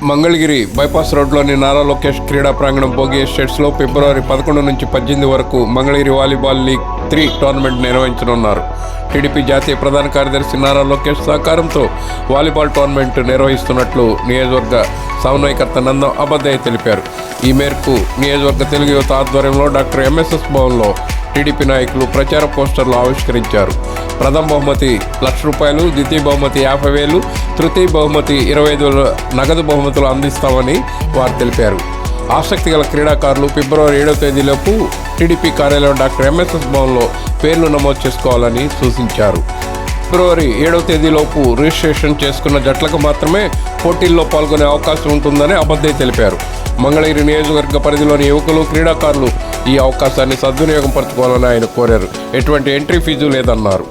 Mangalagiri bypass రోడ్లోని నారా లోకేష్ క్రీడా ప్రాంగణం భోగి ఎస్టేట్స్లో ఫిబ్రవరి 11 నుంచి 18 వరకు మంగళగిరి వాలీబాల్ లీగ్ 3 టోర్నమెంట్ నిర్వహించనున్నారు. టీడీపీ జాతీయ ప్రధాన కార్యదర్శి నారా లోకేష్ సహకారంతో వాలీబాల్ టోర్నమెంట్ నిర్వహిస్తున్నట్లు నియోజకవర్గ సమన్వయకర్త నందం అబద్దయ్య తెలిపారు. ఈ మేరకు నియోజకవర్గ తెలుగు యువత ఆధ్వర్యంలో డాక్టర్ ఎంఎస్ఎస్ భవన్లో టీడీపీ నాయకులు ప్రచార పోస్టర్లు ఆవిష్కరించారు. ప్రథమ బహుమతి ₹1,00,000, ద్వితీయ బహుమతి 50,000, తృతీయ బహుమతి 25,000 నగదు బహుమతులు అందిస్తామని వారు తెలిపారు. ఆసక్తి గల క్రీడాకారులు ఫిబ్రవరి 7వ తేదీలోపు టీడీపీ కార్యాలయం డాక్టర్ ఎంఎస్ఎస్ భవన్లో పేర్లు నమోదు చేసుకోవాలని సూచించారు. ఫిబ్రవరి 7వ తేదీలోపు రిజిస్ట్రేషన్ చేసుకున్న జట్లకు మాత్రమే పోటీల్లో పాల్గొనే అవకాశం ఉంటుందని అబద్దయ్య తెలిపారు. మంగళగిరి నియోజకవర్గ పరిధిలోని యువకులు, క్రీడాకారులు ఈ అవకాశాన్ని సద్వినియోగం పరచుకోవాలని ఆయన కోరారు. ఎటువంటి ఎంట్రీ ఫీజు లేదన్నారు.